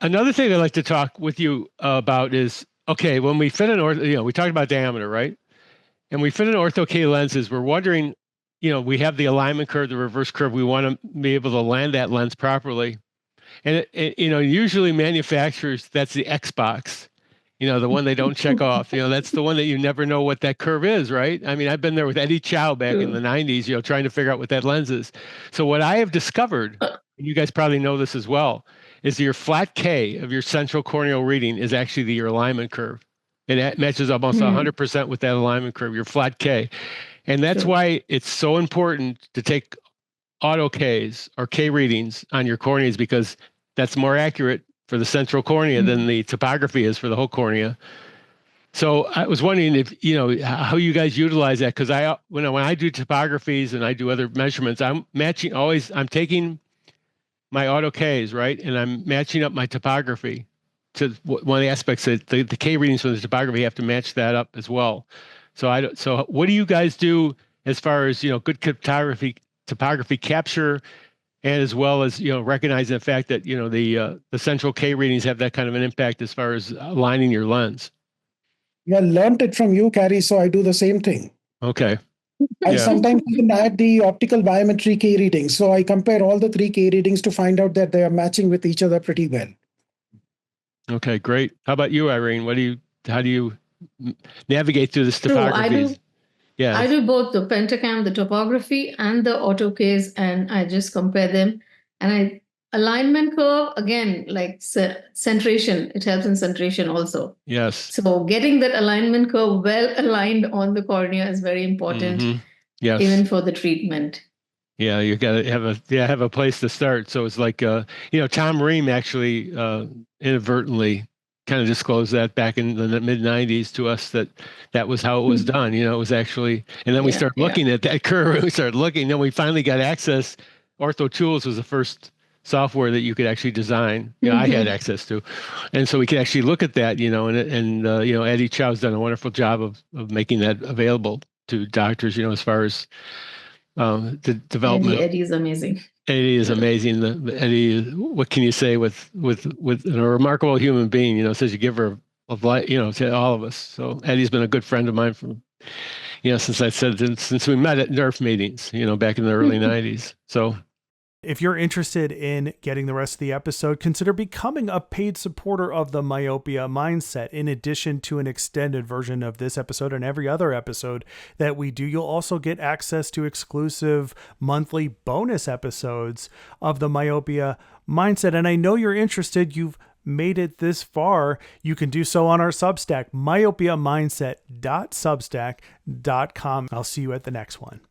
Another thing I'd like to talk with you about is, okay, when we fit an we talked about diameter, right? And we fit in Ortho-K lenses, we're wondering, we have the alignment curve, the reverse curve. We want to be able to land that lens properly. And, usually manufacturers, that's the X box, the one they don't check off. That's the one that you never know what that curve is, right? I mean, I've been there with Eddie Chow back in the True. 90s, trying to figure out what that lens is. So what I have discovered, and you guys probably know this as well, is your flat K of your central corneal reading is actually your alignment curve. It matches almost Hmm. 100% with that alignment curve, your flat K. And that's True. why it's so important to take auto Ks or K readings on your corneas, because that's more accurate for the central cornea than Hmm. the topography is for the whole cornea. So I was wondering if, how you guys utilize that. Because when I do topographies and I do other measurements, I'm taking my auto Ks, right? And I'm matching up my topography to one of the aspects that the K readings from the topography have to match that up as well. So what do you guys do as far as, good topography capture, and as well as, recognizing the fact that, the central K readings have that kind of an impact as far as aligning your lens? Yeah, learned it from you, Carrie, so I do the same thing. Okay. I Yeah. sometimes even add the optical biometry K readings. So I compare all the three K readings to find out that they are matching with each other pretty well. Okay, great. How about you, Irene? How do you navigate through this True. topography? Yeah. I do both the Pentacam, the topography, and the Auto-Ks, and I just compare them. And alignment curve, again, like centration, it helps in centration also. Yes. So getting that alignment curve well aligned on the cornea is very important, Yes. even for the treatment. Yeah, you got to have a place to start. So it's like, Tom Ream actually inadvertently kind of disclosed that back in the mid 90s to us, that was how it was done. It was actually, and then we started looking at that curve, and we started looking, then we finally got access. Ortho Tools was the first software that you could actually design. I had access to, and so we could actually look at that. And Eddie Chow's done a wonderful job of making that available to doctors. As far as the development. Eddie is amazing. Eddie is amazing. Eddie, what can you say with a remarkable human being? Says you give her of life, to all of us. So Eddie's been a good friend of mine since we met at NERF meetings, back in the early 90s. So if you're interested in getting the rest of the episode, consider becoming a paid supporter of the Myopia Mindset. In addition to an extended version of this episode and every other episode that we do, you'll also get access to exclusive monthly bonus episodes of the Myopia Mindset. And I know you're interested. You've made it this far. You can do so on our Substack, myopiamindset.substack.com. I'll see you at the next one.